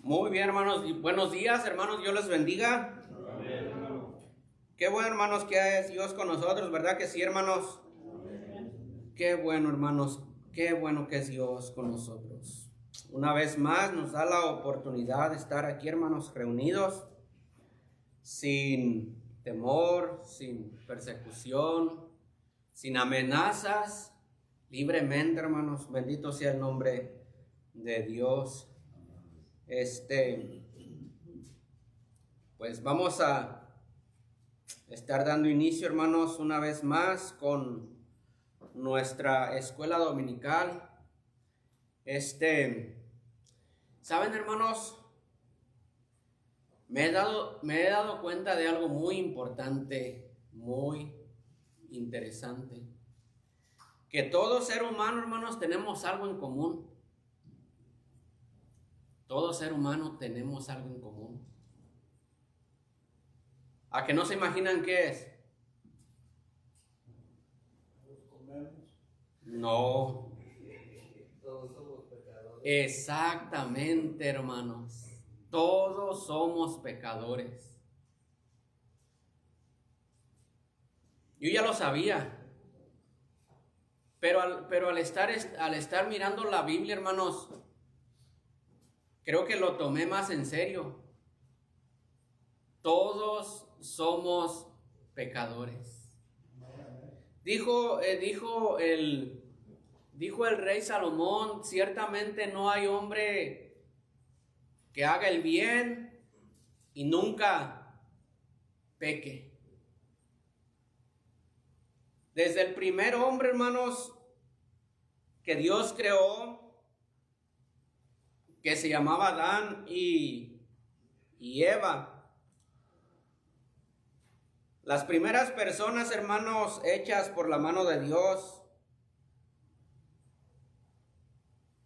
Muy bien, hermanos. Buenos días, hermanos. Dios les bendiga. Amén. Qué bueno, hermanos, que es Dios con nosotros, ¿verdad que sí, hermanos? Amén. Qué bueno, hermanos. Qué bueno que es Dios con nosotros. Una vez más nos da la oportunidad de estar aquí, hermanos, reunidos sin temor, sin persecución, sin amenazas, libremente, hermanos. Bendito sea el nombre de Dios. Pues vamos a estar dando inicio, hermanos, una vez más con nuestra escuela dominical. ¿Saben, hermanos? Me he dado cuenta de algo muy importante, muy interesante. Que todo ser humano, hermanos, tenemos algo en común. Todo ser humano tenemos algo en común. ¿A que no se imaginan qué es? No. Todos somos pecadores. Exactamente, hermanos. Todos somos pecadores. Yo ya lo sabía. Pero al estar mirando la Biblia, hermanos, creo que lo tomé más en serio. Todos somos pecadores. Dijo el rey Salomón: ciertamente no hay hombre que haga el bien y nunca peque. Desde el primer hombre, hermanos, que Dios creó, que se llamaba Adán y Eva. Las primeras personas, hermanos, hechas por la mano de Dios,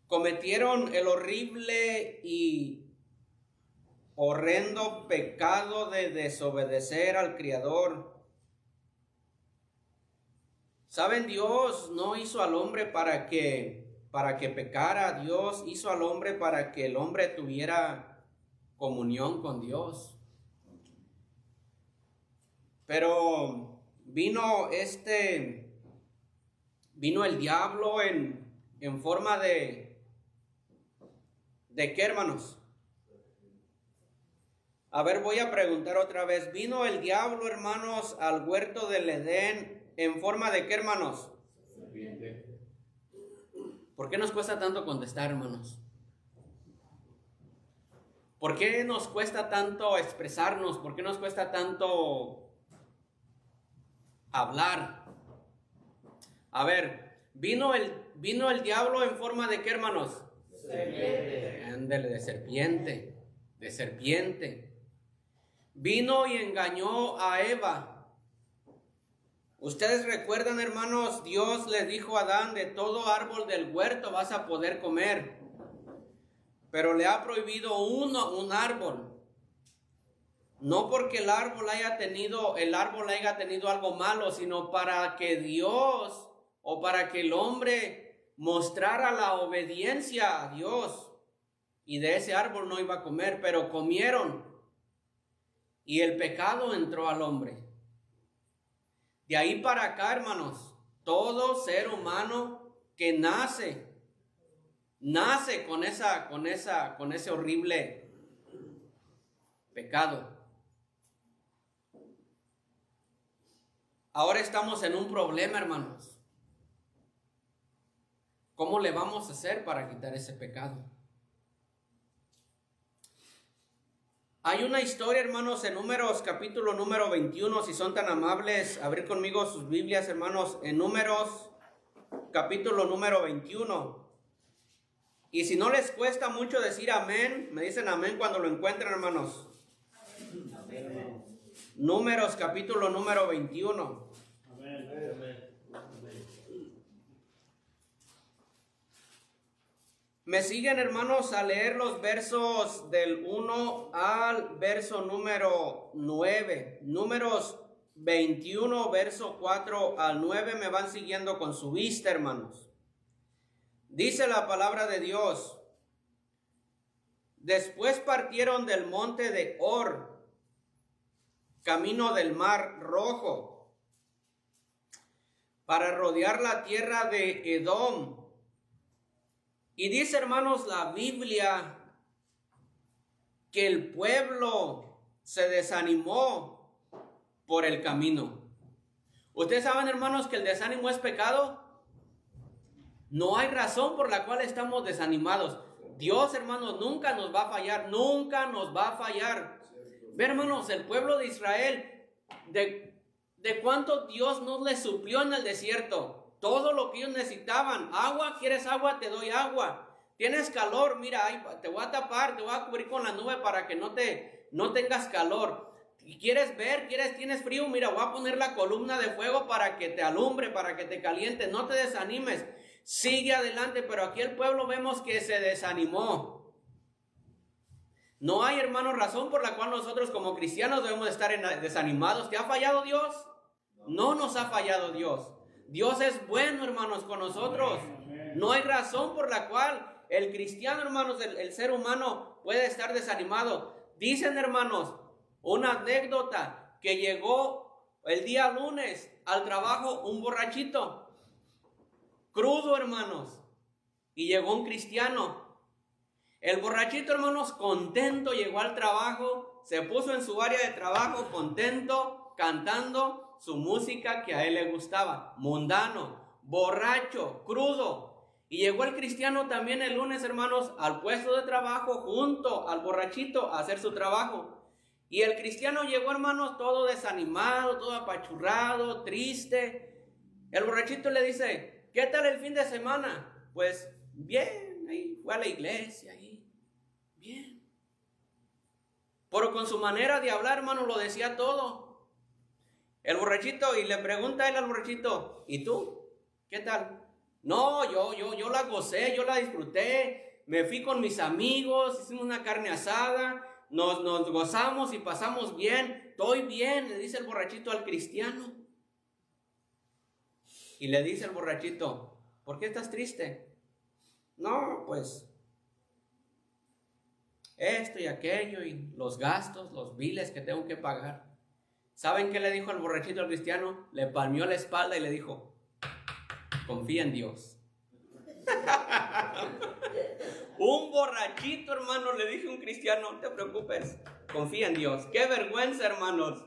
cometieron el horrible y horrendo pecado de desobedecer al Creador. ¿Saben? Dios no hizo al hombre para que pecara. Dios hizo al hombre para que el hombre tuviera comunión con Dios. Pero vino el diablo en forma ¿de qué, hermanos? A ver, voy a preguntar otra vez. Vino el diablo, hermanos, al huerto del Edén en forma ¿de qué, hermanos? Serpiente. ¿Por qué nos cuesta tanto contestar, hermanos? ¿Por qué nos cuesta tanto expresarnos? ¿Por qué nos cuesta tanto hablar? A ver, vino el diablo en forma ¿de qué, hermanos? Serpiente. Ándele, de serpiente. Vino y engañó a Eva. Ustedes recuerdan, hermanos, Dios les dijo a Adán: de todo árbol del huerto vas a poder comer, pero le ha prohibido un árbol. No porque el árbol haya tenido algo malo, sino para que Dios o para que el hombre mostrara la obediencia a Dios. Y de ese árbol no iba a comer, pero comieron. Y el pecado entró al hombre. De ahí para acá, hermanos, todo ser humano que nace con ese horrible pecado. Ahora estamos en un problema, hermanos. ¿Cómo le vamos a hacer para quitar ese pecado? Hay una historia, hermanos, en Números, capítulo número 21, si son tan amables, abrir conmigo sus Biblias, hermanos, en Números, capítulo número 21. Y si no les cuesta mucho decir amén, me dicen amén cuando lo encuentren, hermanos. Números, capítulo número 21. Me siguen, hermanos, a leer los versos del 1 al verso número 9. Números 21, verso 4 al 9. Me van siguiendo con su vista, hermanos. Dice la palabra de Dios: después partieron del monte de Hor, camino del mar Rojo, para rodear la tierra de Edom. Y dice, hermanos, la Biblia que el pueblo se desanimó por el camino. ¿Ustedes saben, hermanos, que el desánimo es pecado? No hay razón por la cual estamos desanimados. Dios, hermanos, nunca nos va a fallar, nunca nos va a fallar. Ve, hermanos, el pueblo de Israel, de cuánto Dios nos les suplió en el desierto. Todo lo que ellos necesitaban. Agua, ¿quieres agua? Te doy agua. ¿Tienes calor? Mira, te voy a tapar, te voy a cubrir con la nube para que no tengas calor. ¿Quieres ver? ¿Tienes frío? Mira, voy a poner la columna de fuego para que te alumbre, para que te caliente. No te desanimes. Sigue adelante, pero aquí el pueblo vemos que se desanimó. No hay, hermano, razón por la cual nosotros como cristianos debemos estar desanimados. ¿Te ha fallado Dios? No nos ha fallado Dios. Dios es bueno, hermanos, con nosotros. No hay razón por la cual el cristiano, hermanos, el ser humano puede estar desanimado. Dicen, hermanos, una anécdota, que llegó el día lunes al trabajo un borrachito, crudo, hermanos, y llegó un cristiano. El borrachito, hermanos, contento, llegó al trabajo, se puso en su área de trabajo contento, cantando su música que a él le gustaba, mundano, borracho, crudo. Y llegó el cristiano también el lunes, hermanos, al puesto de trabajo junto al borrachito a hacer su trabajo. Y el cristiano llegó, hermanos, todo desanimado, todo apachurrado, triste. El borrachito le dice: ¿qué tal el fin de semana? Pues bien, ahí fue a la iglesia, ahí, bien. Pero con su manera de hablar, hermanos, lo decía todo. El borrachito, y le pregunta a él al borrachito: ¿y tú? ¿Qué tal? No, yo la gocé, yo la disfruté, me fui con mis amigos, hicimos una carne asada, nos gozamos y pasamos bien, estoy bien, le dice el borrachito al cristiano. Y le dice el borrachito: ¿por qué estás triste? No, pues esto y aquello y los gastos, los biles que tengo que pagar. ¿Saben qué le dijo el borrachito al cristiano? Le palmeó la espalda y le dijo: confía en Dios. Un borrachito, hermano, le dije a un cristiano: no te preocupes, confía en Dios. Qué vergüenza, hermanos.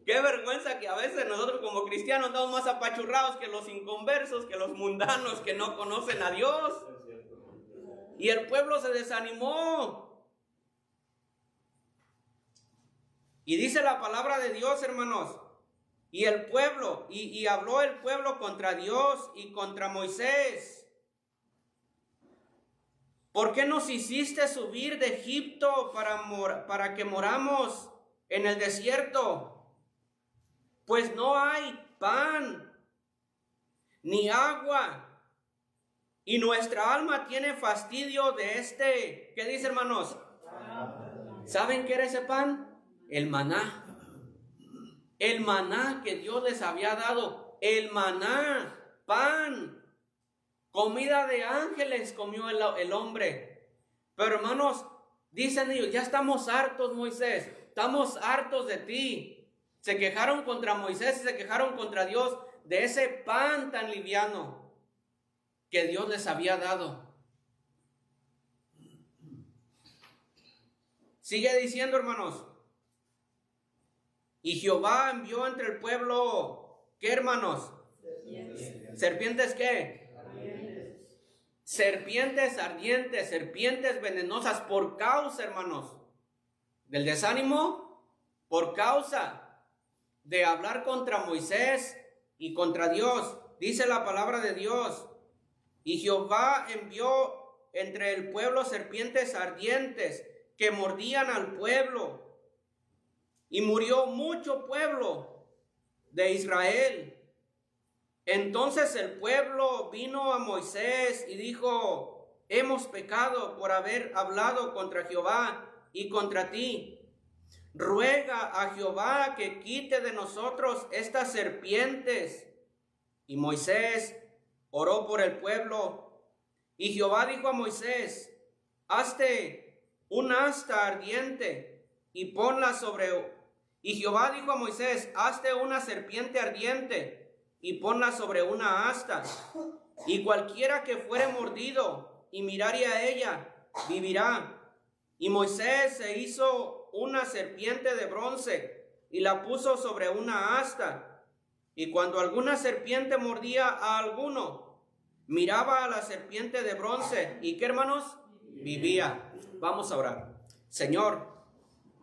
Qué vergüenza que a veces nosotros como cristianos estamos más apachurrados que los inconversos, que los mundanos que no conocen a Dios. Y el pueblo se desanimó. Y dice la palabra de Dios, hermanos, y el pueblo, y habló el pueblo contra Dios y contra Moisés. ¿Por qué nos hiciste subir de Egipto para que moramos en el desierto? Pues no hay pan ni agua, y nuestra alma tiene fastidio de este. ¿Qué dice, hermanos? ¿Saben qué era ese pan? El maná. El maná que Dios les había dado. El maná, pan, comida de ángeles comió el hombre. Pero, hermanos, dicen ellos: ya estamos hartos, Moisés, estamos hartos de ti. Se quejaron contra Moisés y se quejaron contra Dios de ese pan tan liviano que Dios les había dado. Sigue diciendo, hermanos: y Jehová envió entre el pueblo, ¿qué, hermanos? ¿Serpientes qué? Serpientes ardientes, serpientes venenosas, por causa, hermanos, del desánimo, por causa de hablar contra Moisés y contra Dios. dice la palabra de Dios, y Jehová envió entre el pueblo serpientes ardientes que mordían al pueblo, y murió mucho pueblo de Israel. Entonces el pueblo vino a Moisés y dijo: hemos pecado por haber hablado contra Jehová y contra ti. Ruega a Jehová que quite de nosotros estas serpientes. Y Moisés oró por el pueblo. Y Jehová dijo a Moisés: hazte un asta ardiente y ponla sobre... Y Jehová dijo a Moisés: hazte una serpiente ardiente y ponla sobre una asta. Y cualquiera que fuere mordido y mirare a ella, vivirá. Y Moisés se hizo una serpiente de bronce y la puso sobre una asta. Y cuando alguna serpiente mordía a alguno, miraba a la serpiente de bronce. ¿Y qué, hermanos? Vivía. Vamos a orar. Señor,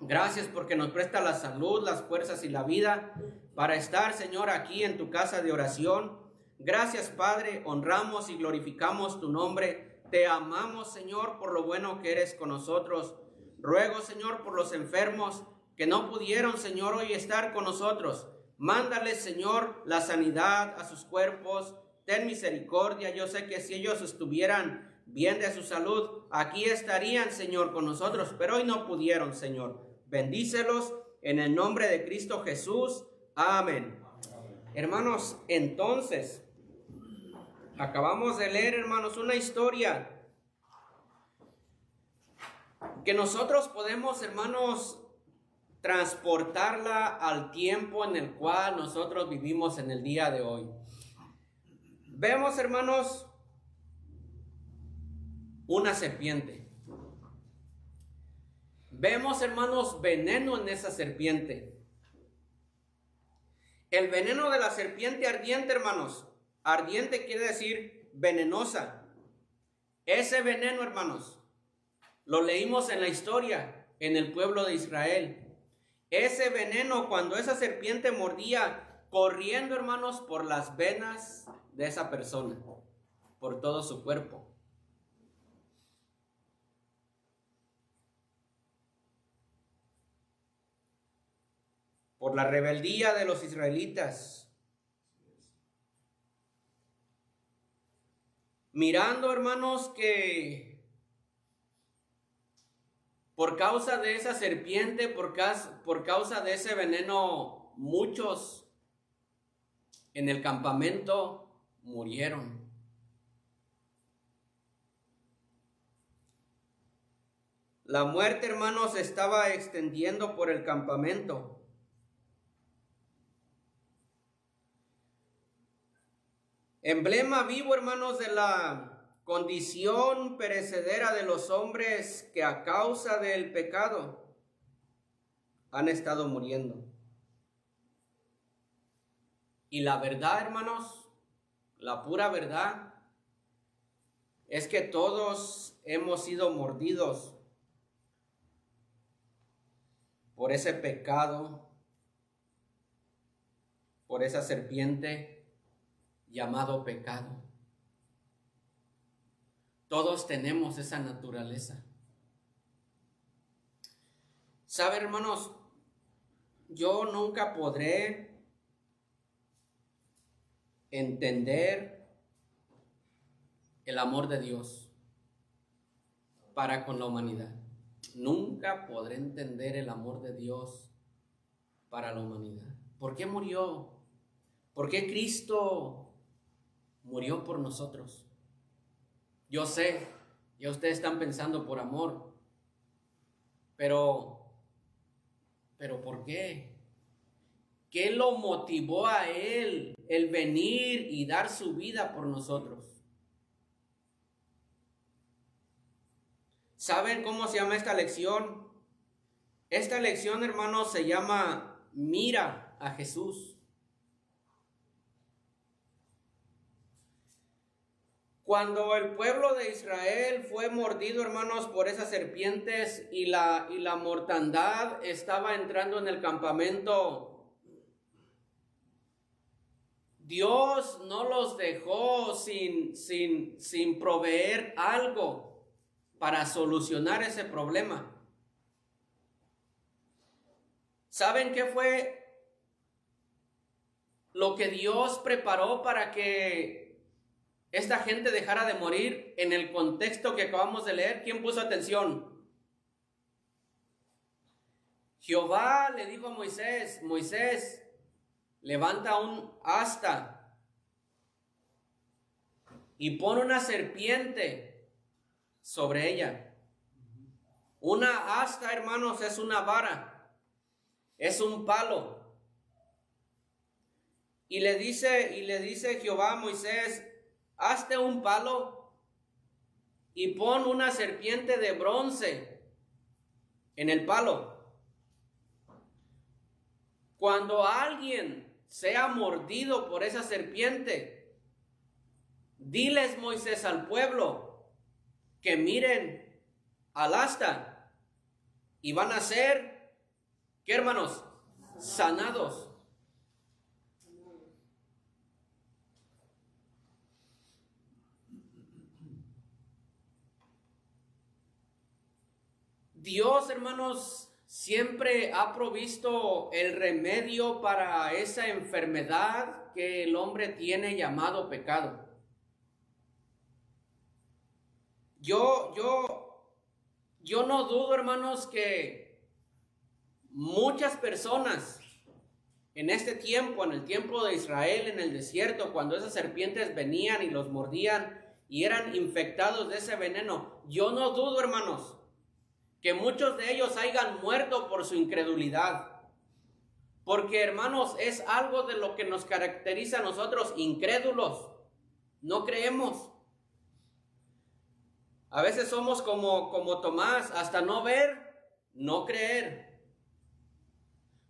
gracias porque nos presta la salud, las fuerzas y la vida para estar, Señor, aquí en tu casa de oración. Gracias, Padre, honramos y glorificamos tu nombre. Te amamos, Señor, por lo bueno que eres con nosotros. Ruego, Señor, por los enfermos que no pudieron, Señor, hoy estar con nosotros. Mándales, Señor, la sanidad a sus cuerpos. Ten misericordia. Yo sé que si ellos estuvieran bien de su salud, aquí estarían, Señor, con nosotros, pero hoy no pudieron, Señor. Bendícelos en el nombre de Cristo Jesús. Amén. Hermanos, entonces, acabamos de leer, hermanos, una historia que nosotros podemos, hermanos, transportarla al tiempo en el cual nosotros vivimos en el día de hoy. Vemos, hermanos, una serpiente. Vemos, hermanos, veneno en esa serpiente. El veneno de la serpiente ardiente, hermanos, ardiente quiere decir venenosa. Ese veneno, hermanos, lo leímos en la historia, en el pueblo de Israel. Ese veneno, cuando esa serpiente mordía, corriendo, hermanos, por las venas de esa persona, por todo su cuerpo. Por la rebeldía de los israelitas. Mirando, hermanos, que por causa de esa serpiente, por causa de ese veneno, muchos en el campamento murieron. La muerte, hermanos, se estaba extendiendo por el campamento. Emblema vivo, hermanos, de la condición perecedera de los hombres que a causa del pecado han estado muriendo. Y la verdad, hermanos, la pura verdad, es que todos hemos sido mordidos por ese pecado, por esa serpiente llamado pecado. Todos tenemos esa naturaleza. ¿Sabe, hermanos? Yo nunca podré entender el amor de Dios para con la humanidad. Nunca podré entender el amor de Dios para la humanidad. ¿Por qué murió? ¿Por qué Cristo murió por nosotros? Yo sé, ya ustedes están pensando por amor, pero ¿por qué? ¿Qué lo motivó a Él el venir y dar su vida por nosotros? ¿Saben cómo se llama esta lección? Esta lección, hermanos, se llama Mira a Jesús. Cuando el pueblo de Israel fue mordido, hermanos, por esas serpientes y la mortandad estaba entrando en el campamento, Dios no los dejó sin proveer algo para solucionar ese problema. ¿Saben qué fue lo que Dios preparó para que esta gente dejara de morir en el contexto que acabamos de leer? ¿Quién puso atención? Jehová le dijo a Moisés, Moisés, levanta un asta y pon una serpiente sobre ella. Una asta, hermanos, es una vara. Es un palo. Y le dice Jehová a Moisés, hazte un palo y pon una serpiente de bronce en el palo. Cuando alguien sea mordido por esa serpiente, diles, Moisés, al pueblo que miren al asta y van a ser, ¿qué, hermanos? Sanados. Dios, hermanos, siempre ha provisto el remedio para esa enfermedad que el hombre tiene llamado pecado. Yo no dudo, hermanos, que muchas personas en este tiempo, en el tiempo de Israel, en el desierto, cuando esas serpientes venían y los mordían y eran infectados de ese veneno, yo no dudo, hermanos, que muchos de ellos hayan muerto por su incredulidad. Porque, hermanos, es algo de lo que nos caracteriza a nosotros, incrédulos. No creemos. A veces somos como Tomás, hasta no ver, no creer.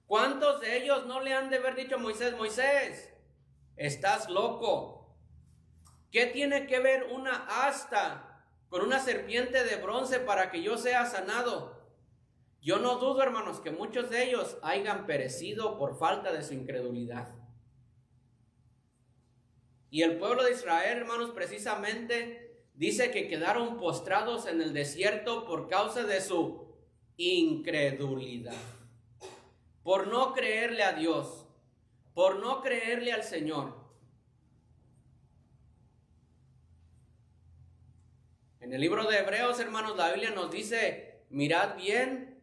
¿Cuántos de ellos no le han de haber dicho a Moisés, Moisés, estás loco? ¿Qué tiene que ver una asta con una serpiente de bronce para que yo sea sanado? Yo no dudo, hermanos, que muchos de ellos hayan perecido por falta de su incredulidad. Y el pueblo de Israel, hermanos, precisamente dice que quedaron postrados en el desierto por causa de su incredulidad. Por no creerle a Dios, por no creerle al Señor. En el libro de Hebreos, hermanos, la Biblia nos dice, mirad bien,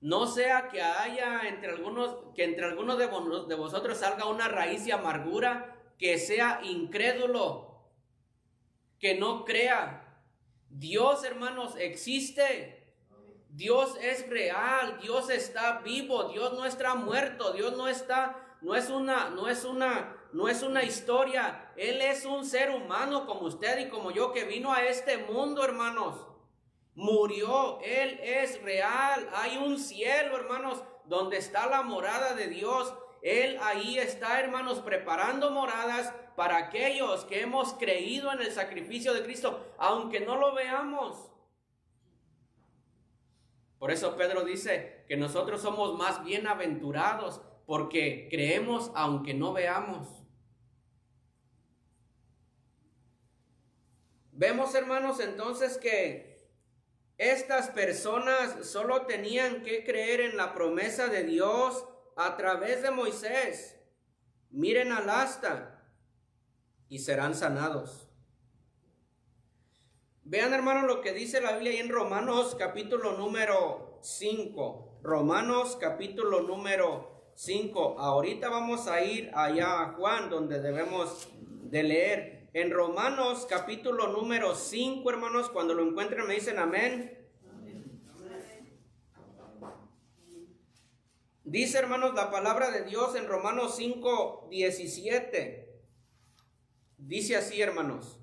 no sea que haya entre algunos de vosotros salga una raíz de amargura, que sea incrédulo, que no crea. Dios, hermanos, existe. Dios es real, Dios está vivo, Dios no está muerto, Dios no es una historia. Él es un ser humano como usted y como yo que vino a este mundo, hermanos. Murió, Él es real. Hay un cielo, hermanos, donde está la morada de Dios. Él ahí está, hermanos, preparando moradas para aquellos que hemos creído en el sacrificio de Cristo, aunque no lo veamos. Por eso Pedro dice que nosotros somos más bienaventurados porque creemos aunque no veamos. Vemos, hermanos, entonces que estas personas solo tenían que creer en la promesa de Dios a través de Moisés. Miren al asta y serán sanados. Vean, hermanos, lo que dice la Biblia ahí en Romanos capítulo número 5. Romanos capítulo número 5. Ahorita vamos a ir allá a Juan, donde debemos de leer. En Romanos capítulo número 5, hermanos, cuando lo encuentren me dicen amén. Dice, hermanos, la palabra de Dios en Romanos 5, 17. Dice así, hermanos.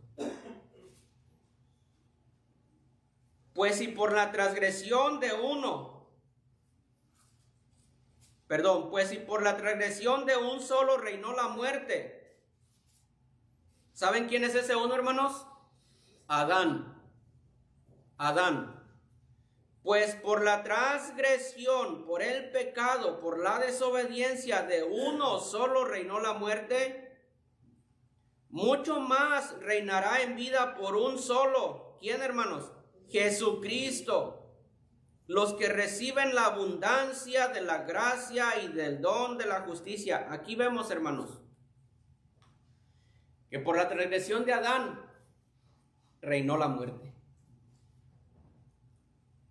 Pues si por la transgresión de un solo reinó la muerte. ¿Saben quién es ese uno, hermanos? Adán. Pues por la transgresión, por el pecado, por la desobediencia de uno solo reinó la muerte. mucho más reinará en vida por un solo. ¿Quién, hermanos? Jesucristo. Los que reciben la abundancia de la gracia y del don de la justicia. Aquí vemos, hermanos, que por la transgresión de Adán reinó la muerte.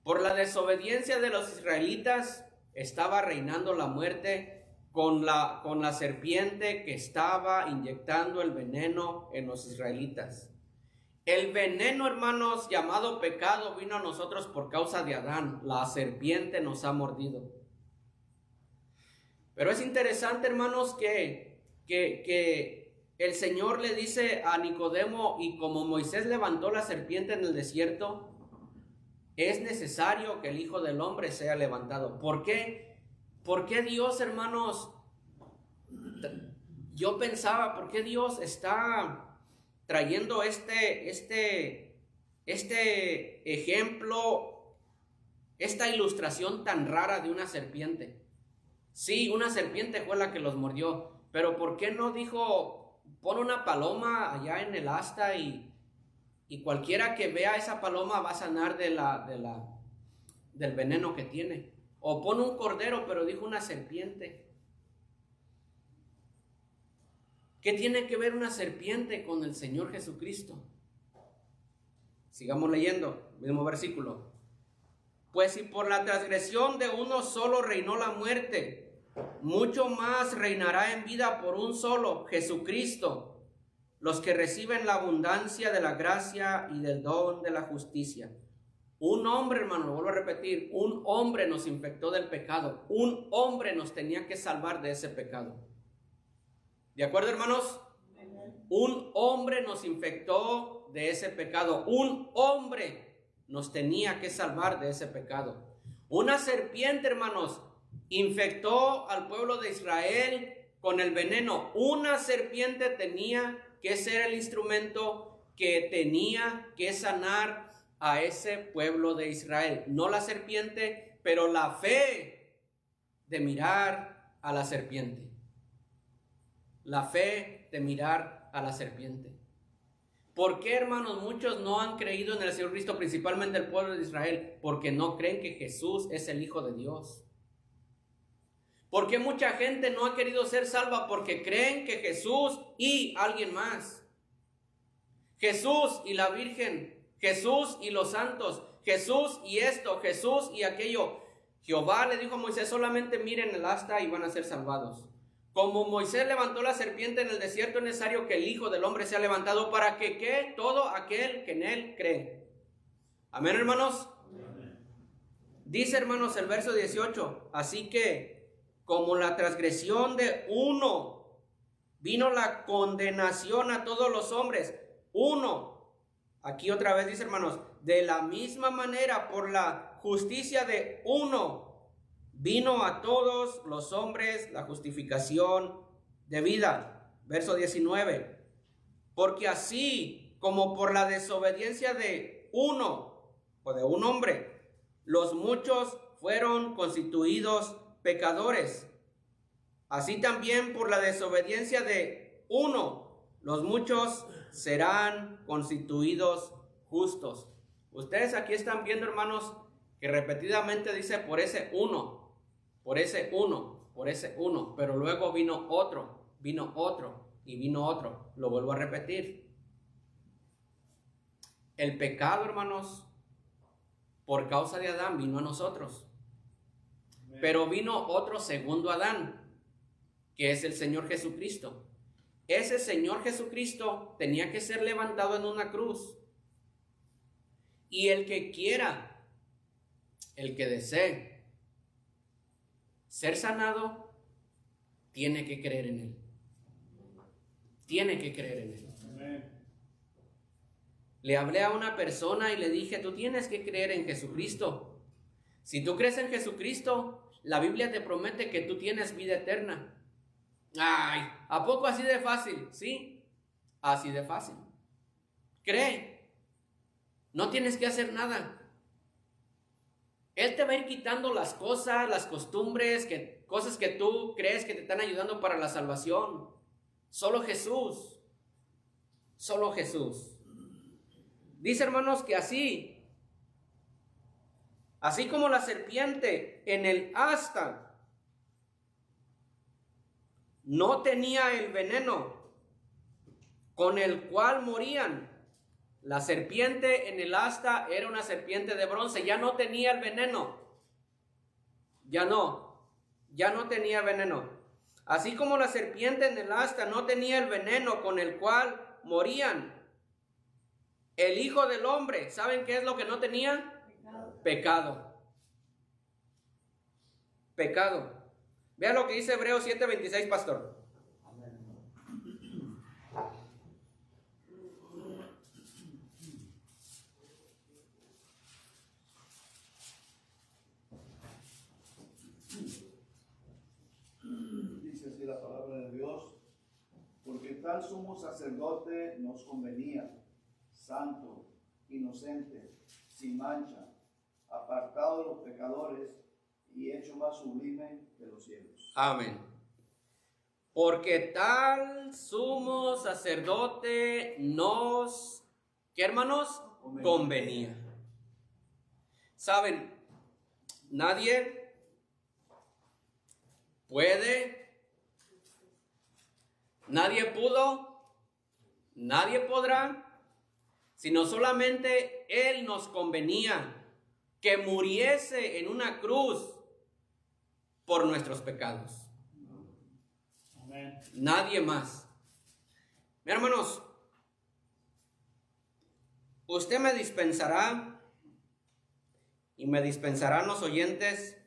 Por la desobediencia de los israelitas estaba reinando la muerte con la serpiente que estaba inyectando el veneno en los israelitas. El veneno, hermanos, llamado pecado, vino a nosotros por causa de Adán. La serpiente nos ha mordido. Pero es interesante, hermanos, que el Señor le dice a Nicodemo, y como Moisés levantó la serpiente en el desierto, es necesario que el Hijo del Hombre sea levantado. ¿Por qué? ¿Por qué Dios, hermanos? Yo pensaba, ¿por qué Dios está trayendo este ejemplo, esta ilustración tan rara de una serpiente? Sí, una serpiente fue la que los mordió, pero ¿por qué no dijo, pon una paloma allá en el asta y cualquiera que vea esa paloma va a sanar del veneno que tiene? O pon un cordero, pero dijo una serpiente. ¿Qué tiene que ver una serpiente con el Señor Jesucristo? Sigamos leyendo, mismo versículo. Pues si por la transgresión de uno solo reinó la muerte, mucho más reinará en vida por un solo, Jesucristo, los que reciben la abundancia de la gracia y del don de la justicia. Un hombre, hermano, lo vuelvo a repetir, un hombre nos infectó del pecado. Un hombre nos tenía que salvar de ese pecado. ¿De acuerdo, hermanos? Un hombre nos infectó de ese pecado. Un hombre nos tenía que salvar de ese pecado. Una serpiente, hermanos, infectó al pueblo de Israel con el veneno. Una serpiente tenía que ser el instrumento que tenía que sanar a ese pueblo de Israel. No la serpiente, pero la fe de mirar a la serpiente. La fe de mirar a la serpiente. ¿Por qué, hermanos, muchos no han creído en el Señor Cristo, principalmente el pueblo de Israel? Porque no creen que Jesús es el Hijo de Dios. ¿Por qué mucha gente no ha querido ser salva? Porque creen que Jesús y alguien más. Jesús y la Virgen, Jesús y los santos, Jesús y esto, Jesús y aquello. Jehová le dijo a Moisés, solamente miren el asta y van a ser salvados. Como Moisés levantó la serpiente en el desierto, es necesario que el Hijo del Hombre sea levantado para que ¿qué? Todo aquel que en él cree. Amén, hermanos. Amén. Dice, hermanos, el verso 18, así que como la transgresión de uno vino la condenación a todos los hombres. Uno, aquí otra vez dice, hermanos, de la misma manera por la justicia de uno vino a todos los hombres la justificación de vida. Verso 19. Porque así como por la desobediencia de uno o de un hombre, los muchos fueron constituidos pecadores, así también por la desobediencia de uno, los muchos serán constituidos justos. Ustedes aquí están viendo, hermanos, que repetidamente dice por ese uno. Por ese uno, por ese uno, pero luego vino otro y vino otro. Lo vuelvo a repetir. El pecado, hermanos, por causa de Adán vino a nosotros. Pero vino otro segundo Adán, que es el Señor Jesucristo. Ese Señor Jesucristo tenía que ser levantado en una cruz. Y el que quiera, el que desee ser sanado, tiene que creer en Él. Tiene que creer en Él. Amén. Le hablé a una persona y le dije, tú tienes que creer en Jesucristo. Si tú crees en Jesucristo, la Biblia te promete que tú tienes vida eterna. Ay, ¿a poco así de fácil? Sí, así de fácil. Cree. No tienes que hacer nada. Él te va a ir quitando las cosas, las costumbres, cosas que tú crees que te están ayudando para la salvación. Solo Jesús. Solo Jesús. Dice, hermanos, que así como la serpiente en el asta no tenía el veneno con el cual morían. La serpiente en el asta era una serpiente de bronce, ya no tenía el veneno. Ya no tenía veneno. Así como la serpiente en el asta no tenía el veneno con el cual morían, el Hijo del Hombre, ¿saben qué es lo que no tenía? Pecado. Vea lo que dice Hebreos 7:26, pastor. Dice así la palabra de Dios: porque tal sumo sacerdote nos convenía, santo, inocente, sin mancha, apartado de los pecadores y hecho más sublime que los cielos. Amén. Porque tal sumo sacerdote nos, ¿qué, hermanos? Convenía. ¿Saben? Nadie puede, nadie pudo, nadie podrá, sino solamente Él nos convenía que muriese en una cruz por nuestros pecados. Amén. Nadie más. Mis hermanos, usted me dispensará y me dispensarán los oyentes,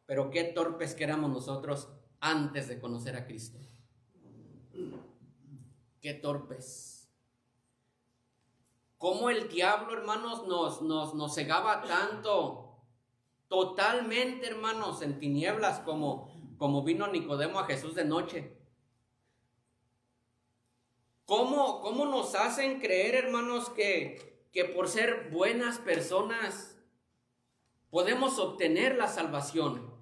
pero qué torpes que éramos nosotros antes de conocer a Cristo. Qué torpes. Cómo el diablo, hermanos, nos cegaba tanto. Totalmente, hermanos, en tinieblas, como vino Nicodemo a Jesús de noche. ¿Cómo nos hacen creer, hermanos, que por ser buenas personas podemos obtener la salvación?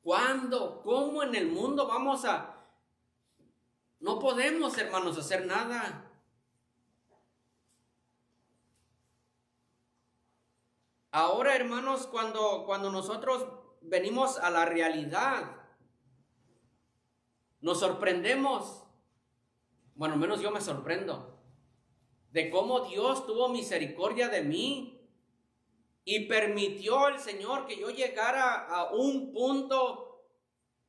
¿Cuándo? ¿Cómo en el mundo vamos a...? No podemos, hermanos, hacer nada. Ahora, hermanos, cuando nosotros venimos a la realidad, nos sorprendemos. Bueno, al menos yo me sorprendo de cómo Dios tuvo misericordia de mí y permitió el Señor que yo llegara a un punto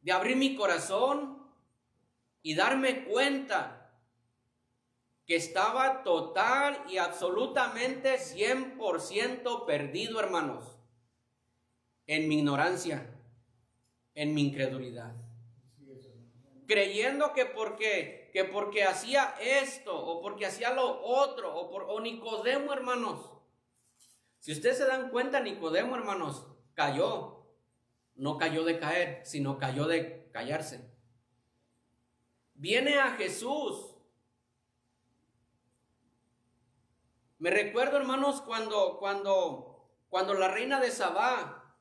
de abrir mi corazón y darme cuenta que estaba total y absolutamente 100% perdido, hermanos, en mi ignorancia, en mi incredulidad. Creyendo que porque hacía esto, o porque hacía lo otro, o Nicodemo, hermanos. Si ustedes se dan cuenta, Nicodemo, hermanos, cayó. No cayó de caer, sino cayó de callarse. Viene a Jesús. Me recuerdo, hermanos, cuando la reina de Sabá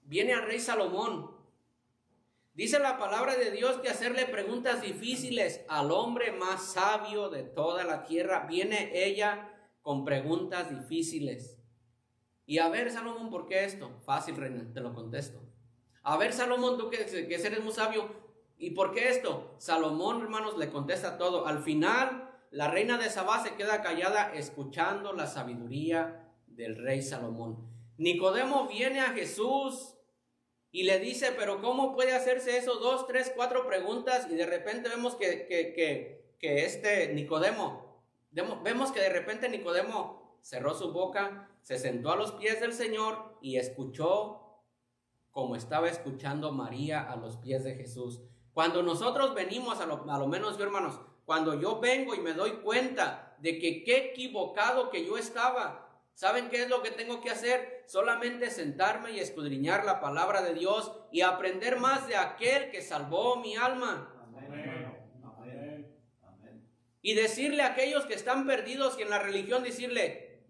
viene al rey Salomón. Dice la palabra de Dios que hacerle preguntas difíciles al hombre más sabio de toda la tierra. Viene ella con preguntas difíciles. Y a ver, Salomón, ¿por qué esto? Fácil, reina, te lo contesto. A ver, Salomón, tú que eres muy sabio, ¿y por qué esto? Salomón, hermanos, le contesta todo. Al final, la reina de Sabá se queda callada escuchando la sabiduría del rey Salomón. Nicodemo viene a Jesús y le dice, pero ¿cómo puede hacerse eso? 2, 3, 4 preguntas, y de repente vemos que Nicodemo cerró su boca, se sentó a los pies del Señor y escuchó como estaba escuchando María a los pies de Jesús. Cuando nosotros venimos, a lo menos yo, hermanos, cuando yo vengo y me doy cuenta de que qué equivocado que yo estaba, ¿saben qué es lo que tengo que hacer? Solamente sentarme y escudriñar la palabra de Dios y aprender más de aquel que salvó mi alma. Amén. Amén. Amén. Y decirle a aquellos que están perdidos y en la religión, decirle,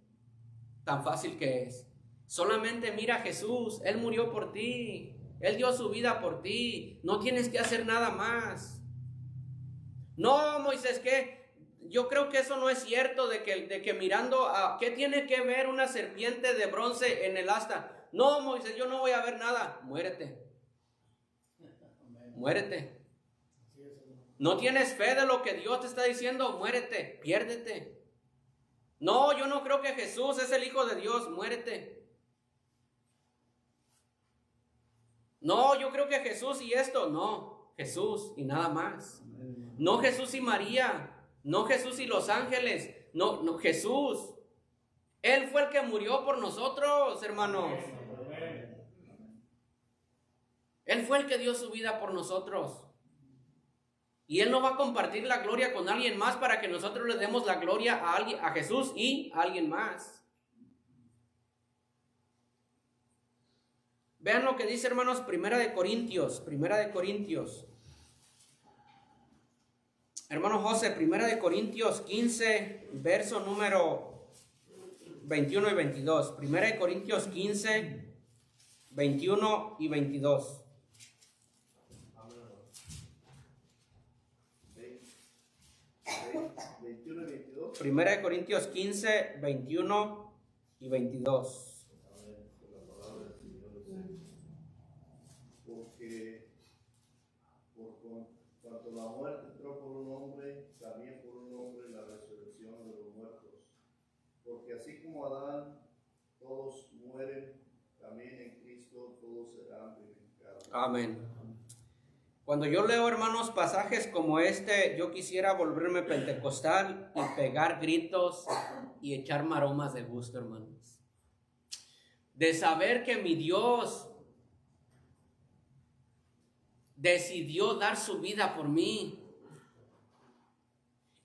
tan fácil que es. Solamente mira a Jesús, Él murió por ti, Él dio su vida por ti, no tienes que hacer nada más. No, Moisés, yo creo que eso no es cierto de que mirando a, ¿qué tiene que ver una serpiente de bronce en el asta? No, Moisés, yo no voy a ver nada. Muérete. Muérete. No tienes fe de lo que Dios te está diciendo, muérete, piérdete. No, yo no creo que Jesús es el Hijo de Dios, muérete. No, yo creo que Jesús y esto, no, Jesús y nada más. No Jesús y María, no Jesús y los ángeles, no Jesús. Él fue el que murió por nosotros, hermanos. Él fue el que dio su vida por nosotros. Y Él no va a compartir la gloria con alguien más para que nosotros le demos la gloria a alguien, a Jesús y a alguien más. Vean lo que dice, hermanos, Primera de Corintios. Hermano José, Primera de Corintios 15, verso número 21 y 22. Primera de Corintios 15, 21 y 22. 21 y 22. Primera de Corintios 15, 21 y 22. Porque por cuanto la muerte entró por un hombre, también por un hombre la resurrección de los muertos. Porque así como Adán todos mueren, también en Cristo todos serán vivificados. Amén. Cuando yo leo, hermanos, pasajes como este, yo quisiera volverme pentecostal y pegar gritos y echar maromas de gusto, hermanos. De saber que mi Dios decidió dar su vida por mí.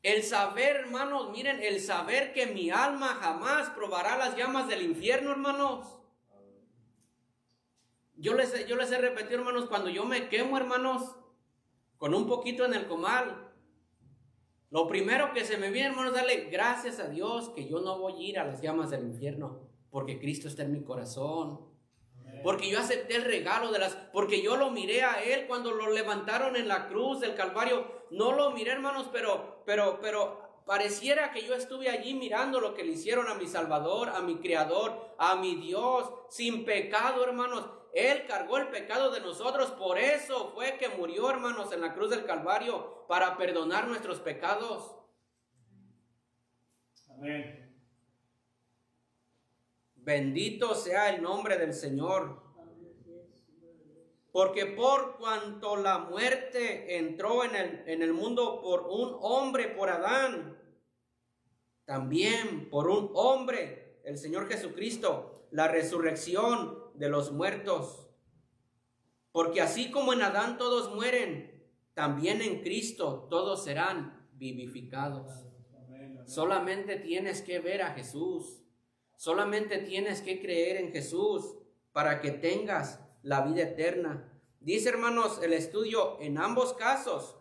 El saber, hermanos, miren, el saber que mi alma jamás probará las llamas del infierno, hermanos. Yo les he repetido, hermanos, cuando yo me quemo, hermanos, con un poquito en el comal, lo primero que se me viene, hermanos, darle gracias a Dios que yo no voy a ir a las llamas del infierno, porque Cristo está en mi corazón. Porque yo acepté el regalo porque yo lo miré a Él cuando lo levantaron en la cruz del Calvario. No lo miré, hermanos, pero pareciera que yo estuve allí mirando lo que le hicieron a mi Salvador, a mi Creador, a mi Dios, sin pecado, hermanos. Él cargó el pecado de nosotros, por eso fue que murió, hermanos, en la cruz del Calvario, para perdonar nuestros pecados. Amén. Bendito sea el nombre del Señor. Porque por cuanto la muerte entró en el mundo por un hombre, por Adán, también por un hombre, el Señor Jesucristo, la resurrección de los muertos. Porque así como en Adán todos mueren, también en Cristo todos serán vivificados. Solamente tienes que ver a Jesús. Solamente tienes que creer en Jesús para que tengas la vida eterna. Dice, hermanos, el estudio, en ambos casos,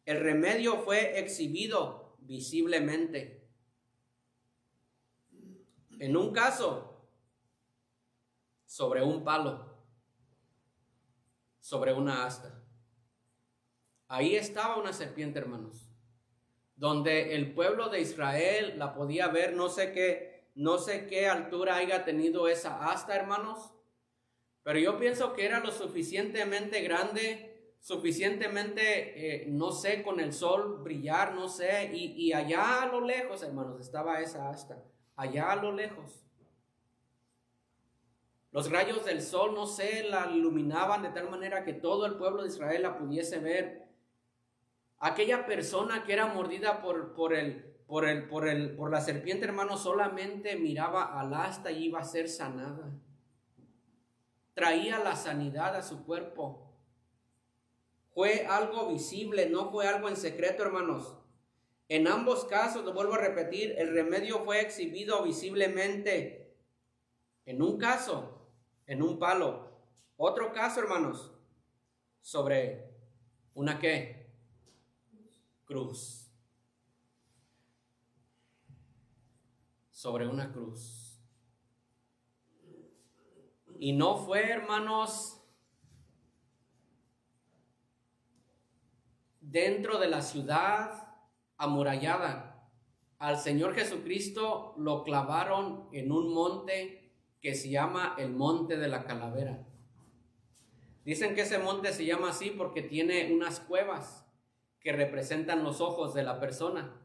el remedio fue exhibido visiblemente. En un caso, sobre un palo, sobre una asta. Ahí estaba una serpiente, hermanos, donde el pueblo de Israel la podía ver. No sé qué altura haya tenido esa asta, hermanos, pero yo pienso que era lo suficientemente grande, suficientemente, no sé, con el sol brillar, no sé, y allá a lo lejos, hermanos, estaba esa asta, allá a lo lejos. Los rayos del sol, no sé, la iluminaban de tal manera que todo el pueblo de Israel la pudiese ver. Aquella persona que era mordida por la serpiente, hermano, solamente miraba al asta y iba a ser sanada. Traía la sanidad a su cuerpo. Fue algo visible, no fue algo en secreto, hermanos. En ambos casos, lo vuelvo a repetir, el remedio fue exhibido visiblemente. En un caso, en un palo. Otro caso, hermanos, sobre una ¿qué? Cruz. Sobre una cruz. Y no fue, hermanos, dentro de la ciudad, amurallada. Al Señor Jesucristo lo clavaron en un monte que se llama el Monte de la Calavera. Dicen que ese monte se llama así porque tiene unas cuevas que representan los ojos de la persona.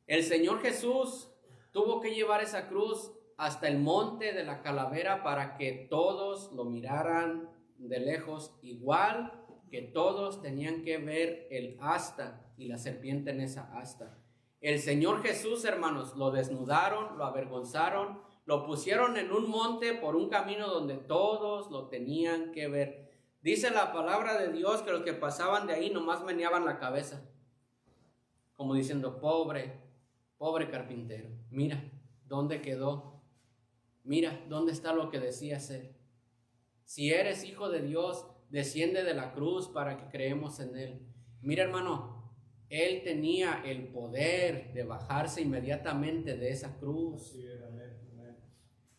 El Señor Jesús tuvo que llevar esa cruz hasta el Monte de la Calavera para que todos lo miraran de lejos, igual que todos tenían que ver el asta y la serpiente en esa asta. El Señor Jesús, hermanos, lo desnudaron, lo avergonzaron, lo pusieron en un monte por un camino donde todos lo tenían que ver. Dice la palabra de Dios que los que pasaban de ahí nomás meneaban la cabeza, como diciendo, pobre carpintero, mira dónde quedó, mira dónde está lo que decía ser. Si eres hijo de Dios, desciende de la cruz para que creemos en Él. Mira, hermano, Él tenía el poder de bajarse inmediatamente de esa cruz.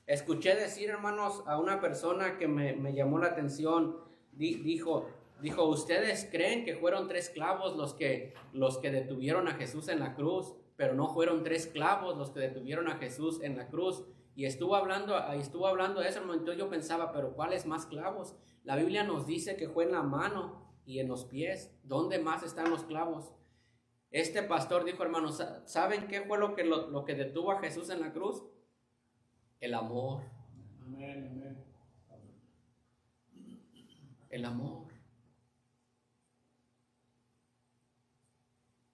Escuché decir, hermanos, a una persona que me llamó la atención, dijo, ¿ustedes creen que fueron 3 clavos los que detuvieron a Jesús en la cruz? Pero no fueron 3 clavos los que detuvieron a Jesús en la cruz. Y estuvo hablando de eso, hermano. Entonces yo pensaba, pero ¿cuáles más clavos? La Biblia nos dice que fue en la mano y en los pies. ¿Dónde más están los clavos? Este pastor dijo, hermanos, ¿saben qué fue lo que detuvo a Jesús en la cruz? El amor. Amén. El amor.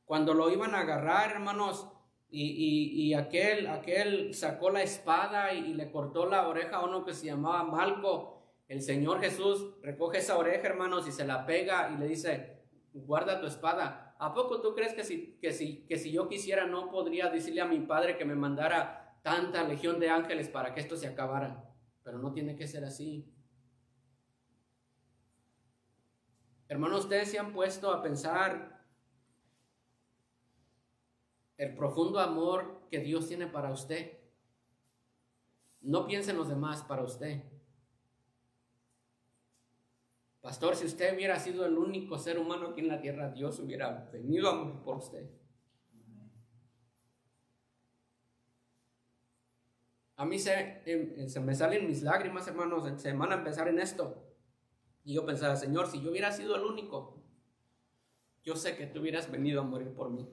Cuando lo iban a agarrar, hermanos, y aquel sacó la espada y le cortó la oreja a uno que se llamaba Malco, el Señor Jesús recoge esa oreja, hermanos, y se la pega y le dice, guarda tu espada. ¿A poco tú crees que si yo quisiera no podría decirle a mi Padre que me mandara tanta legión de ángeles para que esto se acabara? Pero no tiene que ser así. Hermanos, ustedes se han puesto a pensar el profundo amor que Dios tiene para usted. No piense en los demás, para usted. Pastor, si usted hubiera sido el único ser humano aquí en la tierra, Dios hubiera venido a morir por usted. A mí se me salen mis lágrimas, hermanos, se van a empezar en esto. Y yo pensaba, Señor, si yo hubiera sido el único, yo sé que tú hubieras venido a morir por mí.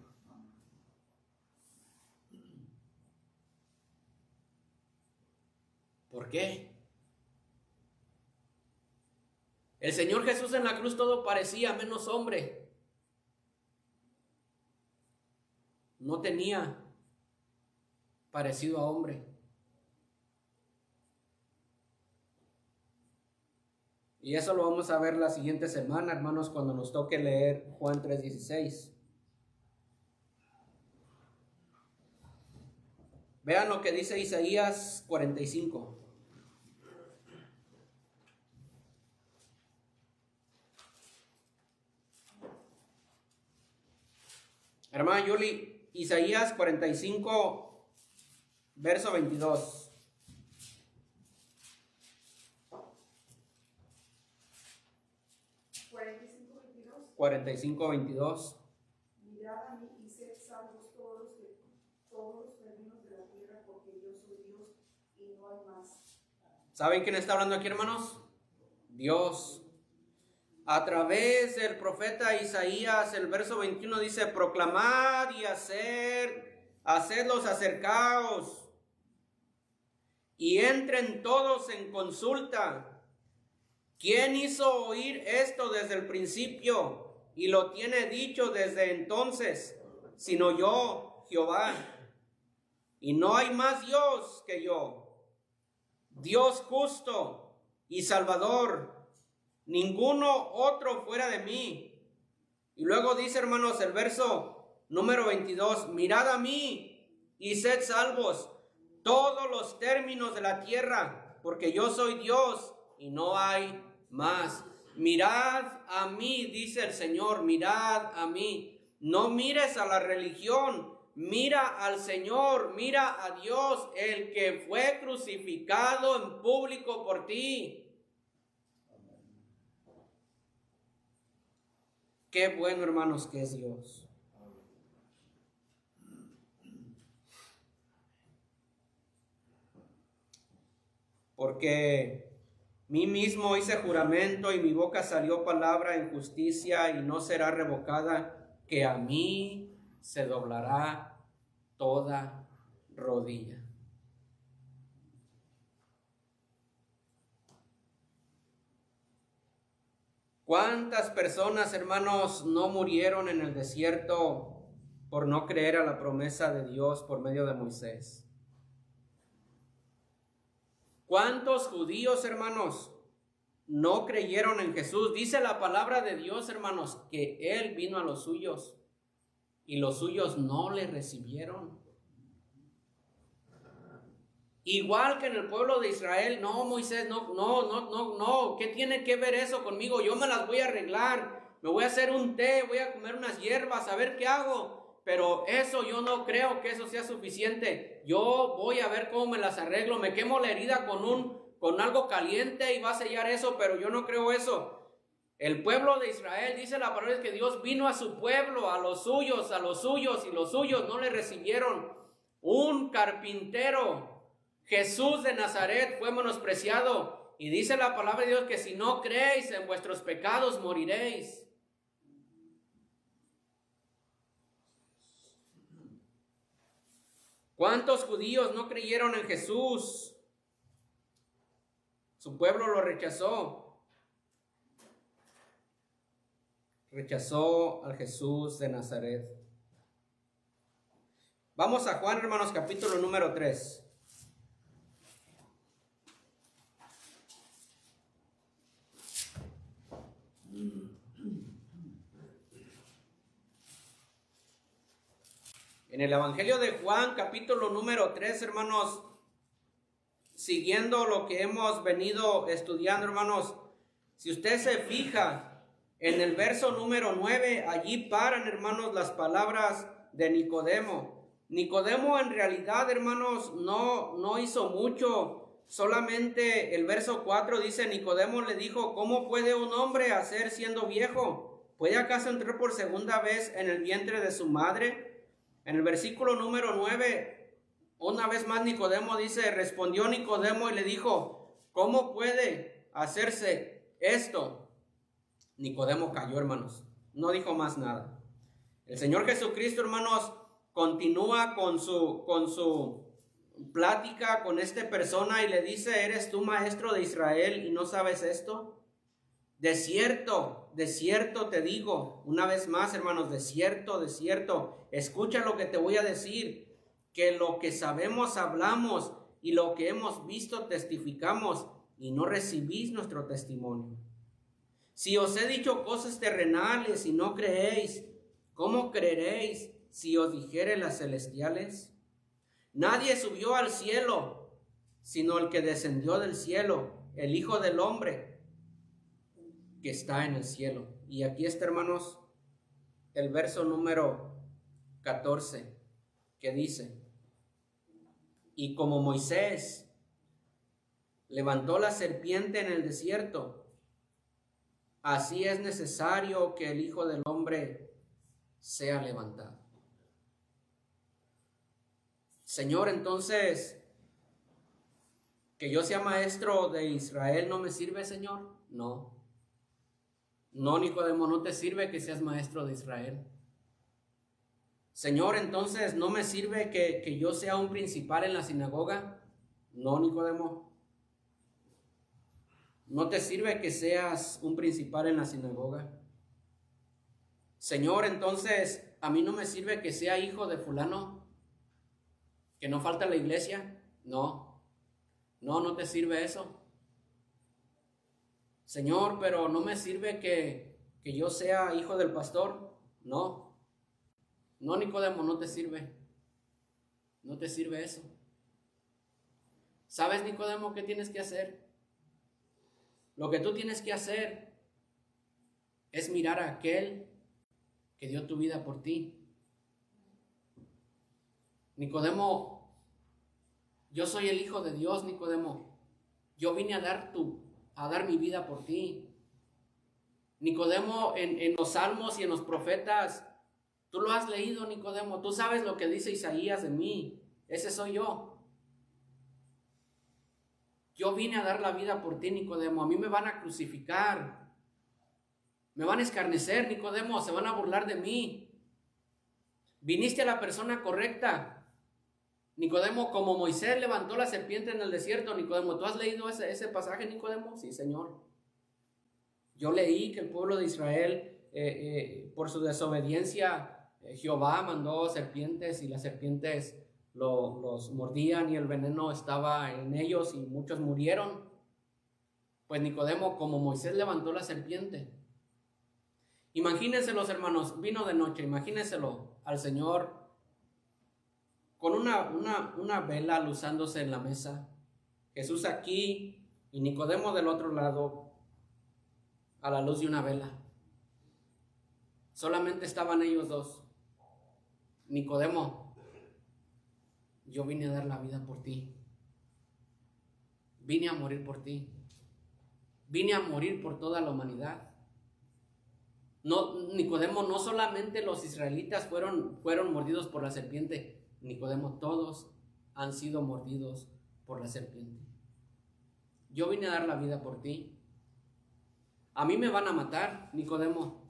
¿Por qué? El Señor Jesús en la cruz todo parecía menos hombre. No tenía parecido a hombre. Y eso lo vamos a ver la siguiente semana, hermanos, cuando nos toque leer Juan 3:16. Vean lo que dice Isaías 45. Hermana Yuli, Isaías 45, verso 22. ¿45:22? Mirad a mí y sed salvos todos los términos de la tierra, porque yo soy Dios y no hay más. ¿Saben quién está hablando aquí, hermanos? Dios. A través del profeta Isaías, el verso 21 dice, proclamad y hacedlos acercaos, y entren todos en consulta. ¿Quién hizo oír esto desde el principio y lo tiene dicho desde entonces? Sino yo, Jehová. Y no hay más Dios que yo, Dios justo y Salvador, ninguno otro fuera de mí. Y luego dice, hermanos, el verso número 22, mirad a mí y sed salvos todos los términos de la tierra, porque yo soy Dios y no hay más. Mirad a mí, dice el Señor, mirad a mí. No mires a la religión, mira al Señor, mira a Dios, el que fue crucificado en público por ti. Qué bueno, hermanos, que es Dios. porque mí mismo hice juramento y mi boca salió palabra en justicia y no será revocada, que a mí se doblará toda rodilla. ¿Cuántas personas, hermanos, no murieron en el desierto por no creer a la promesa de Dios por medio de Moisés? ¿Cuántos judíos, hermanos, no creyeron en Jesús? Dice la palabra de Dios, hermanos, que Él vino a los suyos y los suyos no le recibieron. Igual que en el pueblo de Israel, no, Moisés, no, ¿qué tiene que ver eso conmigo? Yo me las voy a arreglar, me voy a hacer un té, voy a comer unas hierbas, a ver qué hago. Pero eso yo no creo que eso sea suficiente. Yo voy a ver cómo me las arreglo, me quemo la herida con algo caliente y va a sellar eso, pero yo no creo eso. El pueblo de Israel, dice la palabra, que Dios vino a su pueblo, a los suyos, y los suyos no le recibieron. Un carpintero, Jesús de Nazaret, fue menospreciado. Y dice la palabra de Dios que si no creéis en vuestros pecados, moriréis. ¿Cuántos judíos no creyeron en Jesús? Su pueblo lo rechazó. Rechazó al Jesús de Nazaret. Vamos a Juan, hermanos, capítulo número 3. En el Evangelio de Juan, capítulo número 3, hermanos, siguiendo lo que hemos venido estudiando, hermanos, si usted se fija en el verso número 9, allí paran, hermanos, las palabras de Nicodemo. Nicodemo en realidad, hermanos, no hizo mucho. Solamente el verso 4 dice: Nicodemo le dijo, ¿cómo puede un hombre hacer siendo viejo? ¿Puede acaso entrar por segunda vez en el vientre de su madre? En el versículo número 9, una vez más Nicodemo dice: respondió Nicodemo y le dijo, ¿cómo puede hacerse esto? Nicodemo cayó, hermanos, no dijo más nada. El Señor Jesucristo, hermanos, continúa con su plática con esta persona y le dice: ¿eres tú maestro de Israel y no sabes esto? De cierto te digo, una vez más, hermanos, de cierto, escucha lo que te voy a decir, que lo que sabemos hablamos y lo que hemos visto testificamos, y no recibís nuestro testimonio. Si os he dicho cosas terrenales y no creéis, ¿cómo creeréis si os dijere las celestiales? Nadie subió al cielo, sino el que descendió del cielo, el Hijo del Hombre, que está en el cielo. Y aquí está, hermanos, el verso número 14, que dice: y como Moisés levantó la serpiente en el desierto, así es necesario que el Hijo del Hombre sea levantado. Señor, entonces, que yo sea maestro de Israel no me sirve, Señor. No, Nicodemo, no te sirve que seas maestro de Israel. Señor, entonces, ¿no me sirve que yo sea un principal en la sinagoga? No, Nicodemo. ¿No te sirve que seas un principal en la sinagoga? Señor, entonces, ¿a mí no me sirve que sea hijo de fulano? ¿Que no falta la iglesia? No te sirve eso. Señor, pero ¿no me sirve que yo sea hijo del pastor? No, Nicodemo, no te sirve. No te sirve eso. ¿Sabes, Nicodemo, qué tienes que hacer? Lo que tú tienes que hacer es mirar a aquel que dio tu vida por ti. Nicodemo, yo soy el Hijo de Dios, Nicodemo. Yo vine a dar mi vida por ti. Nicodemo, en los salmos y en los profetas, tú lo has leído, Nicodemo. Tú sabes lo que dice Isaías de mí. Ese soy yo. Yo vine a dar la vida por ti, Nicodemo. A mí me van a crucificar. Me van a escarnecer, Nicodemo. Se van a burlar de mí. Viniste a la persona correcta. Nicodemo, como Moisés levantó la serpiente en el desierto. Nicodemo, ¿tú has leído ese pasaje, Nicodemo? Sí, Señor. Yo leí que el pueblo de Israel, por su desobediencia, Jehová mandó serpientes y las serpientes los mordían y el veneno estaba en ellos y muchos murieron. Pues Nicodemo, como Moisés levantó la serpiente. Imagínenselo, hermanos, vino de noche, imagínenselo al Señor con una vela aluzándose en la mesa. Jesús aquí y Nicodemo del otro lado a la luz de una vela. Solamente estaban ellos dos. Nicodemo, yo vine a dar la vida por ti. Vine a morir por ti. Vine a morir por toda la humanidad. No, Nicodemo, no solamente los israelitas fueron mordidos por la serpiente. Nicodemo, todos han sido mordidos por la serpiente. Yo vine a dar la vida por ti. A mí me van a matar, Nicodemo.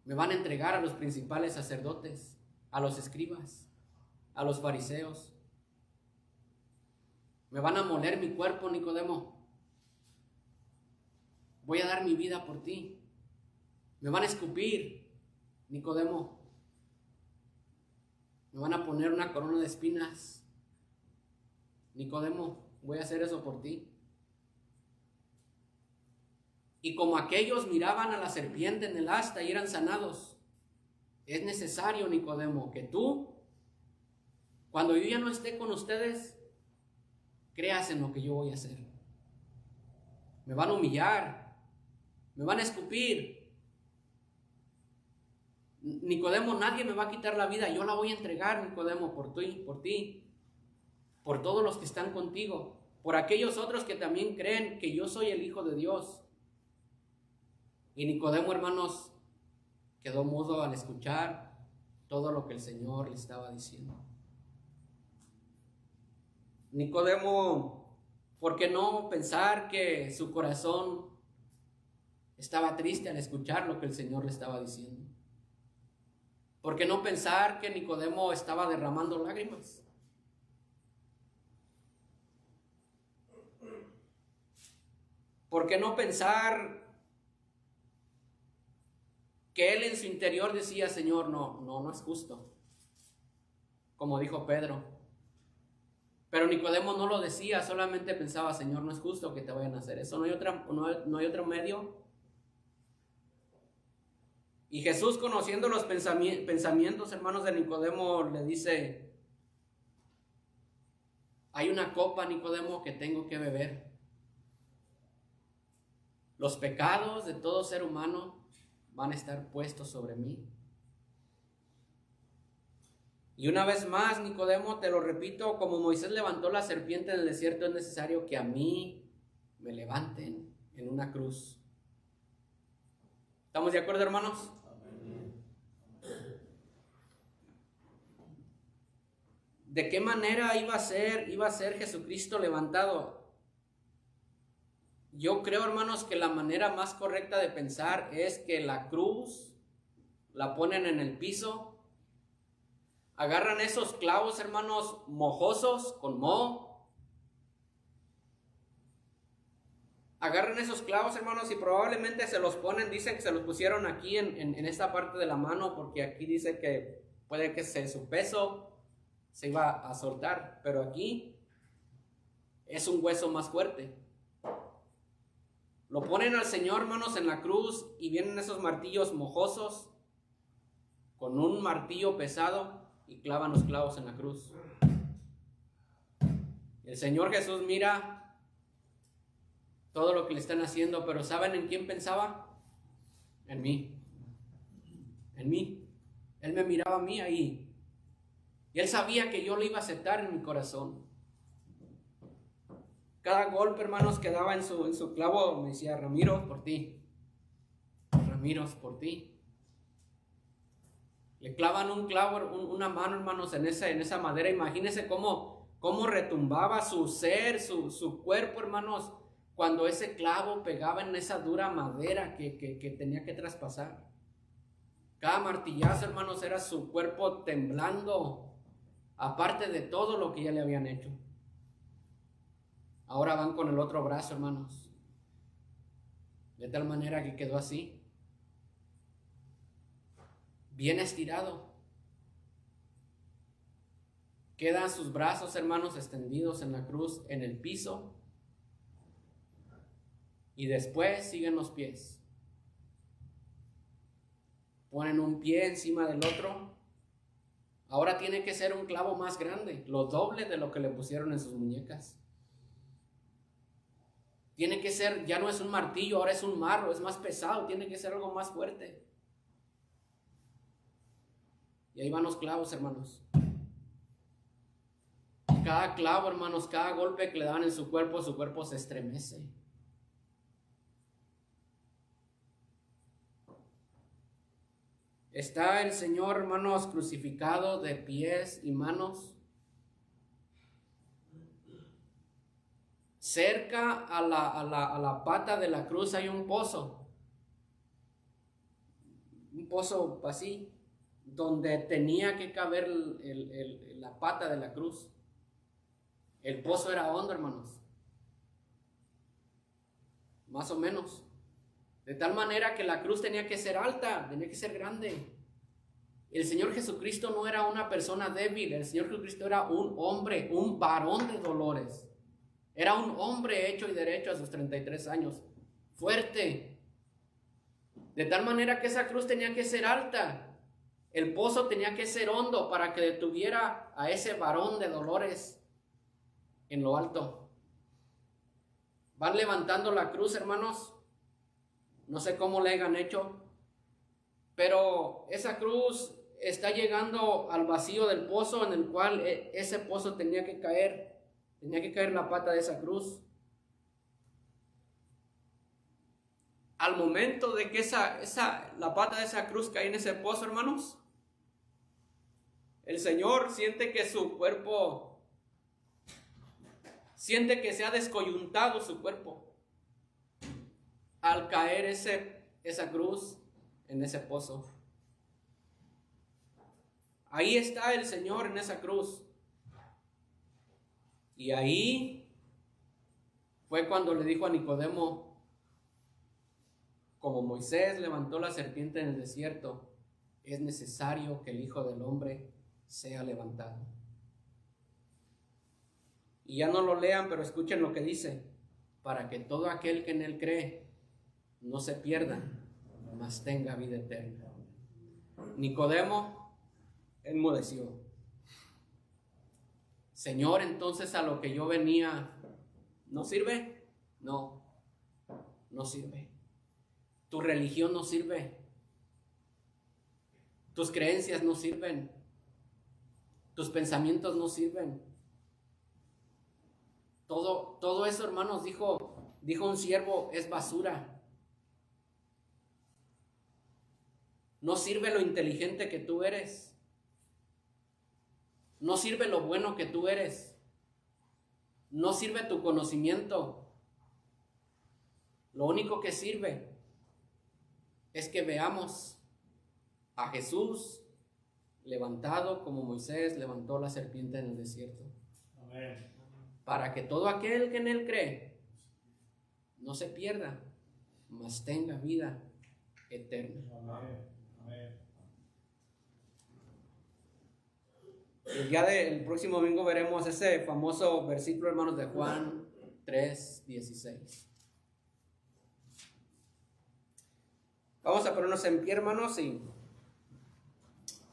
Me van a entregar a los principales sacerdotes, a los escribas, a los fariseos. Me van a moler mi cuerpo, Nicodemo. Voy a dar mi vida por ti. Me van a escupir, Nicodemo. Me van a poner una corona de espinas. Nicodemo, voy a hacer eso por ti. Y como aquellos miraban a la serpiente en el asta y eran sanados, es necesario, Nicodemo, que tú, cuando yo ya no esté con ustedes, creas en lo que yo voy a hacer. Me van a humillar, me van a escupir. Nicodemo, nadie me va a quitar la vida, yo la voy a entregar, Nicodemo, por ti, por todos los que están contigo, por aquellos otros que también creen que yo soy el Hijo de Dios. Y Nicodemo, hermanos, quedó mudo al escuchar todo lo que el Señor le estaba diciendo. Nicodemo, ¿por qué no pensar que su corazón estaba triste al escuchar lo que el Señor le estaba diciendo? ¿Por qué no pensar que Nicodemo estaba derramando lágrimas? ¿Por qué no pensar que él en su interior decía, Señor, no es justo? Como dijo Pedro. Pero Nicodemo no lo decía, solamente pensaba, Señor, no es justo que te vayan a hacer eso. No hay otro medio. Y Jesús, conociendo los pensamientos, hermanos, de Nicodemo, le dice, hay una copa, Nicodemo, que tengo que beber. Los pecados de todo ser humano van a estar puestos sobre mí. Y una vez más, Nicodemo, te lo repito, como Moisés levantó la serpiente en el desierto, es necesario que a mí me levanten en una cruz. ¿Estamos de acuerdo, hermanos? ¿De qué manera iba a ser Jesucristo levantado? Yo creo, hermanos, que la manera más correcta de pensar es que la cruz la ponen en el piso, agarran esos clavos, hermanos, mojosos, con moho, agarran esos clavos, hermanos, y probablemente se los ponen, dicen que se los pusieron aquí en esta parte de la mano, porque aquí dice que puede que su peso se iba a soltar, pero aquí es un hueso más fuerte. Lo ponen al Señor, hermanos, en la cruz, y vienen esos martillos mojosos con un martillo pesado y clavan los clavos en la cruz. El Señor Jesús mira todo lo que le están haciendo, pero ¿saben en quién pensaba? En mí. En mí. Él me miraba a mí ahí. Y Él sabía que yo lo iba a aceptar en mi corazón. Cada golpe, hermanos, que daba en su clavo, me decía, Ramiro, por ti. Ramiro, por ti. Le clavan un clavo, una mano, hermanos, en esa madera. Imagínense cómo cómo retumbaba su ser, su cuerpo, hermanos, cuando ese clavo pegaba en esa dura madera que tenía que traspasar. Cada martillazo, hermanos, era su cuerpo temblando, aparte de todo lo que ya le habían hecho. Ahora van con el otro brazo, hermanos, de tal manera que quedó así, bien estirado. Quedan sus brazos, hermanos, extendidos en la cruz, en el piso. Y después siguen los pies. Ponen un pie encima del otro. Ahora tiene que ser un clavo más grande, lo doble de lo que le pusieron en sus muñecas. Tiene que ser, ya no es un martillo, ahora es un marro, es más pesado, tiene que ser algo más fuerte. Y ahí van los clavos, hermanos. Cada clavo, hermanos, cada golpe que le dan en su cuerpo se estremece. Está el Señor, hermanos, crucificado de pies y manos. Cerca a la pata de la cruz hay un pozo. Un pozo así, donde tenía que caber la pata de la cruz. El pozo era hondo, hermanos. Más o menos. De tal manera que la cruz tenía que ser alta, tenía que ser grande. El Señor Jesucristo no era una persona débil. El Señor Jesucristo era un hombre, un varón de dolores. Era un hombre hecho y derecho a sus 33 años. Fuerte. De tal manera que esa cruz tenía que ser alta. El pozo tenía que ser hondo para que detuviera a ese varón de dolores en lo alto. Van levantando la cruz, hermanos. No sé cómo le hayan hecho, pero esa cruz está llegando al vacío del pozo en el cual ese pozo tenía que caer la pata de esa cruz. Al momento de que la pata de esa cruz cae en ese pozo, hermanos, el Señor siente que su cuerpo, siente que se ha descoyuntado su cuerpo al caer esa cruz en ese pozo. Ahí está el Señor en esa cruz. Y ahí fue cuando le dijo a Nicodemo, como Moisés levantó la serpiente en el desierto, es necesario que el Hijo del Hombre sea levantado. Y ya no lo lean, pero escuchen lo que dice: para que todo aquel que en él cree no se pierda, mas tenga vida eterna. Nicodemo enmudeció. Señor, entonces a lo que yo venía, ¿no sirve? No sirve. Tu religión no sirve. Tus creencias no sirven. Tus pensamientos no sirven. Todo eso, hermanos, dijo un siervo, es basura. No sirve lo inteligente que tú eres. No sirve lo bueno que tú eres. No sirve tu conocimiento. Lo único que sirve es que veamos a Jesús levantado como Moisés levantó la serpiente en el desierto. Amén. Para que todo aquel que en él cree no se pierda, mas tenga vida eterna. Amén. El próximo domingo veremos ese famoso versículo, hermanos, de Juan 3:16. Vamos a ponernos en pie, hermanos, y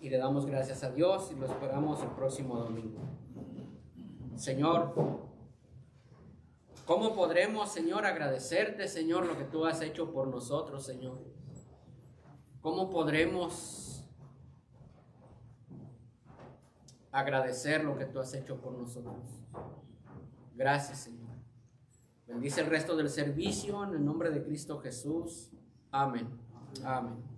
le damos gracias a Dios y lo esperamos el próximo domingo. Señor, ¿cómo podremos, Señor, agradecerte, Señor, lo que tú has hecho por nosotros, Señor? ¿Cómo podremos agradecer lo que tú has hecho por nosotros? Gracias, Señor. Bendice el resto del servicio en el nombre de Cristo Jesús. Amén. Amén.